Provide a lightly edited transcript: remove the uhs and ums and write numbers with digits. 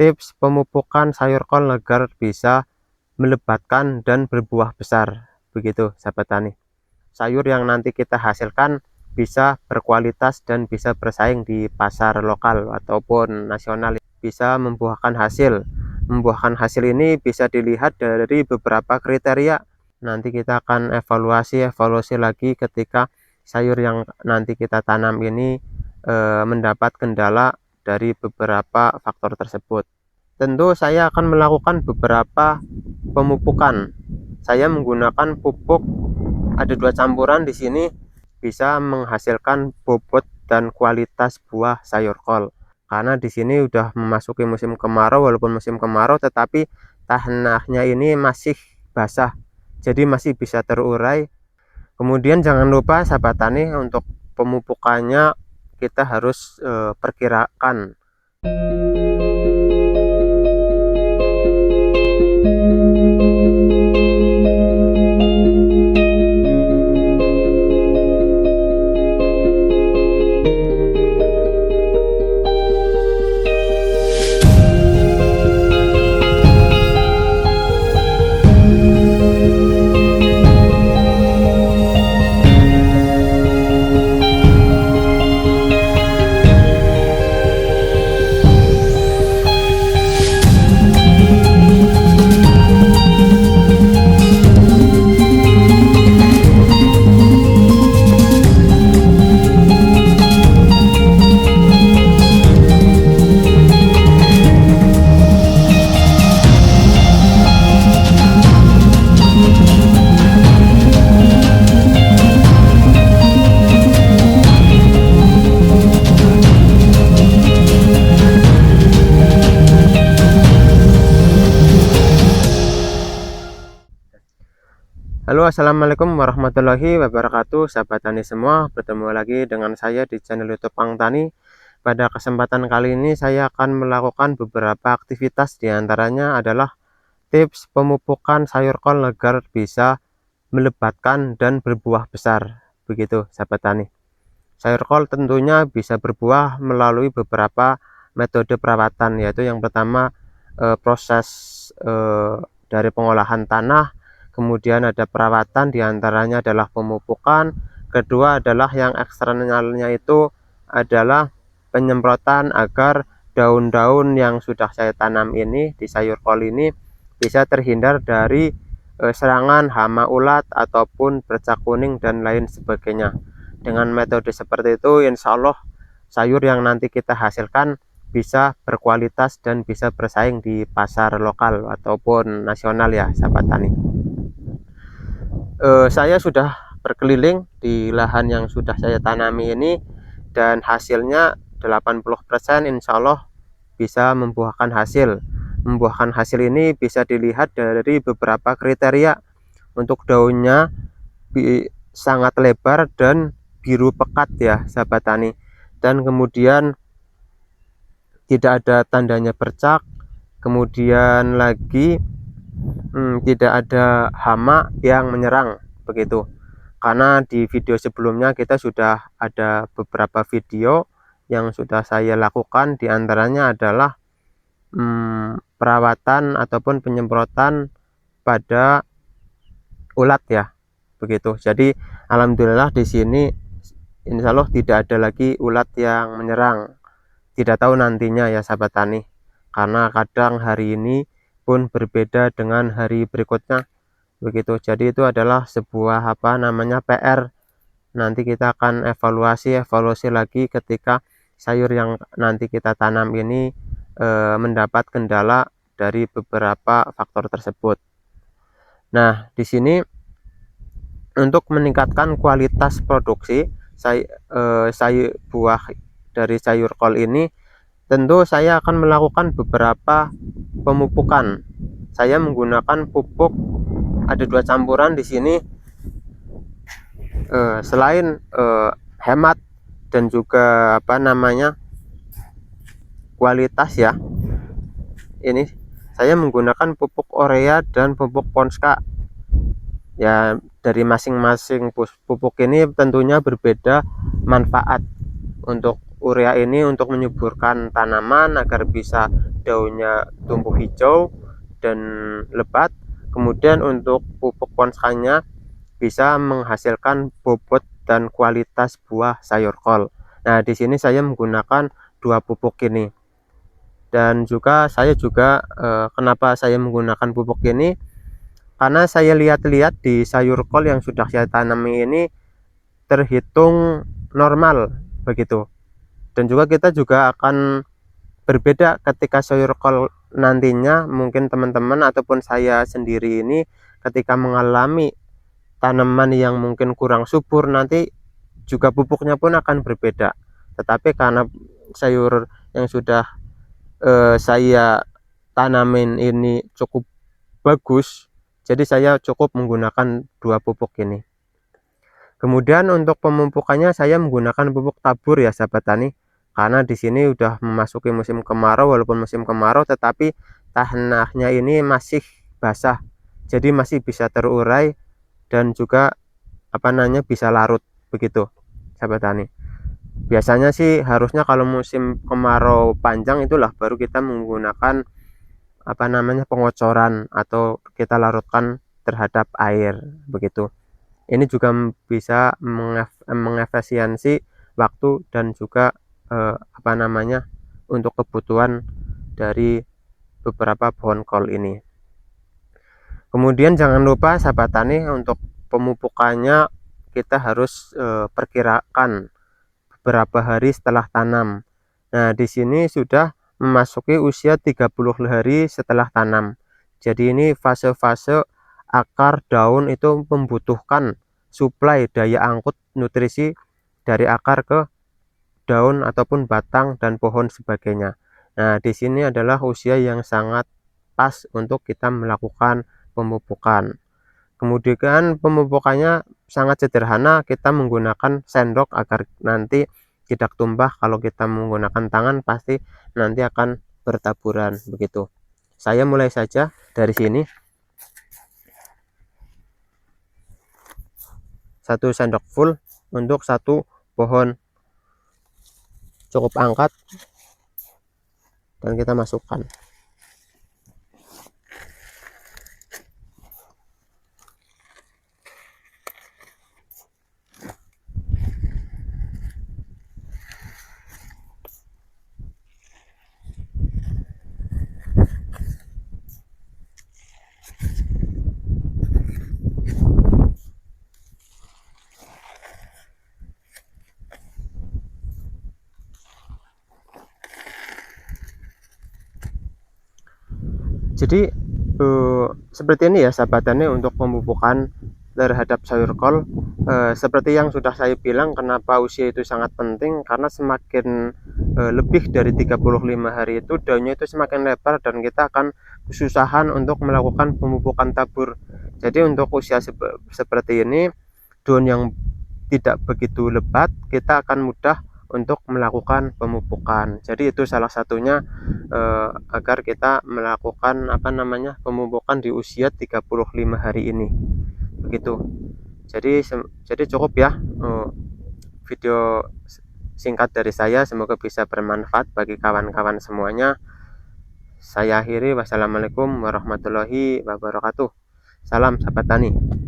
tips pemupukan sayur kol agar bisa melebatkan dan berbuah besar. Begitu sahabat tani. Sayur yang nanti kita hasilkan bisa berkualitas dan bisa bersaing di pasar lokal ataupun nasional, bisa membuahkan hasil. Membuahkan hasil ini bisa dilihat dari beberapa kriteria. Nanti kita akan evaluasi lagi ketika sayur yang nanti kita tanam ini mendapat kendala dari beberapa faktor tersebut. Tentu saya akan melakukan beberapa pemupukan. Saya menggunakan pupuk, ada 2 campuran di sini, bisa menghasilkan bobot dan kualitas buah sayur kol. Karena di sini udah memasuki musim kemarau, walaupun musim kemarau tetapi tanahnya ini masih basah, jadi masih bisa terurai. Kemudian jangan lupa sahabat tani, untuk pemupukannya kita harus perkirakan. Halo, assalamualaikum warahmatullahi wabarakatuh, sahabat tani semua. Bertemu lagi dengan saya di channel YouTube Pang Tani. Pada kesempatan kali ini saya akan melakukan beberapa aktivitas, diantaranya adalah tips pemupukan sayur kol agar bisa melebatkan dan berbuah besar. Begitu sahabat tani. Sayur kol tentunya bisa berbuah melalui beberapa metode perawatan, yaitu yang pertama proses dari pengolahan tanah. Kemudian ada perawatan, diantaranya adalah pemupukan. Kedua adalah yang eksternalnya, itu adalah penyemprotan agar daun-daun yang sudah saya tanam ini di sayur kol ini bisa terhindar dari serangan hama ulat ataupun bercak kuning dan lain sebagainya. Dengan metode seperti itu, insya Allah sayur yang nanti kita hasilkan bisa berkualitas dan bisa bersaing di pasar lokal ataupun nasional ya sahabat tani. Saya sudah berkeliling di lahan yang sudah saya tanami ini, dan hasilnya 80% insya Allah bisa membuahkan hasil. Membuahkan hasil ini bisa dilihat dari beberapa kriteria. Untuk daunnya sangat lebar dan biru pekat ya sahabat tani, dan kemudian tidak ada tandanya bercak, kemudian lagi tidak ada hama yang menyerang begitu. Karena di video sebelumnya kita sudah ada beberapa video yang sudah saya lakukan, diantaranya adalah perawatan ataupun penyemprotan pada ulat ya begitu. Jadi alhamdulillah di sini insya Allah tidak ada lagi ulat yang menyerang. Tidak tahu nantinya ya sahabat tani, karena kadang hari ini pun berbeda dengan hari berikutnya begitu. Jadi itu adalah sebuah PR. Nanti kita akan evaluasi lagi ketika sayur yang nanti kita tanam ini mendapat kendala dari beberapa faktor tersebut. Nah, di sini untuk meningkatkan kualitas produksi buah dari sayur kol ini, tentu saya akan melakukan beberapa pemupukan. Saya menggunakan pupuk, ada 2 campuran di sini. Selain hemat dan juga kualitas ya, ini saya menggunakan pupuk urea dan pupuk Ponska ya. Dari masing-masing pupuk ini tentunya berbeda manfaat. Untuk urea ini untuk menyuburkan tanaman agar bisa daunnya tumbuh hijau dan lebat. Kemudian untuk pupuk ponskannya bisa menghasilkan bobot dan kualitas buah sayur kol. Nah, di sini saya menggunakan 2 pupuk ini. Dan juga saya juga kenapa saya menggunakan pupuk ini? Karena saya lihat-lihat di sayur kol yang sudah saya tanami ini terhitung normal begitu. Dan juga kita juga akan berbeda ketika sayur kol nantinya, mungkin teman-teman ataupun saya sendiri ini ketika mengalami tanaman yang mungkin kurang subur, nanti juga pupuknya pun akan berbeda. Tetapi karena sayur yang sudah saya tanamin ini cukup bagus, jadi saya cukup menggunakan 2 pupuk ini. Kemudian untuk pemupukannya saya menggunakan pupuk tabur ya sahabat tani, karena di sini udah memasuki musim kemarau. Walaupun musim kemarau tetapi tanahnya ini masih basah, jadi masih bisa terurai dan juga bisa larut begitu sahabat tani. Biasanya sih harusnya kalau musim kemarau panjang itulah baru kita menggunakan pengocoran atau kita larutkan terhadap air begitu. Ini juga bisa mengefisiensi waktu dan juga untuk kebutuhan dari beberapa pohon kol ini. Kemudian jangan lupa sahabat tani, untuk pemupukannya kita harus perkirakan beberapa hari setelah tanam. Nah, di sini sudah memasuki usia 30 hari setelah tanam. Jadi ini fase-fase akar daun itu membutuhkan suplai daya angkut nutrisi dari akar ke daun ataupun batang dan pohon sebagainya. Nah, di sini adalah usia yang sangat pas untuk kita melakukan pemupukan. Kemudian pemupukannya sangat sederhana, kita menggunakan sendok agar nanti tidak tumpah. Kalau kita menggunakan tangan pasti nanti akan bertaburan begitu. Saya mulai saja dari sini. 1 sendok full untuk 1 pohon, cukup angkat dan kita masukkan. Jadi seperti ini ya sahabatannya untuk pemupukan terhadap sayur kol. Seperti yang sudah saya bilang, kenapa usia itu sangat penting, karena semakin lebih dari 35 hari itu daunnya itu semakin lebar dan kita akan kesusahan untuk melakukan pemupukan tabur. Jadi untuk usia seperti ini, daun yang tidak begitu lebat, kita akan mudah untuk melakukan pemupukan. Jadi itu salah satunya agar kita melakukan pemupukan di usia 35 hari ini begitu. Jadi cukup ya video singkat dari saya, semoga bisa bermanfaat bagi kawan-kawan semuanya. Saya akhiri, wassalamualaikum warahmatullahi wabarakatuh. Salam sahabat tani.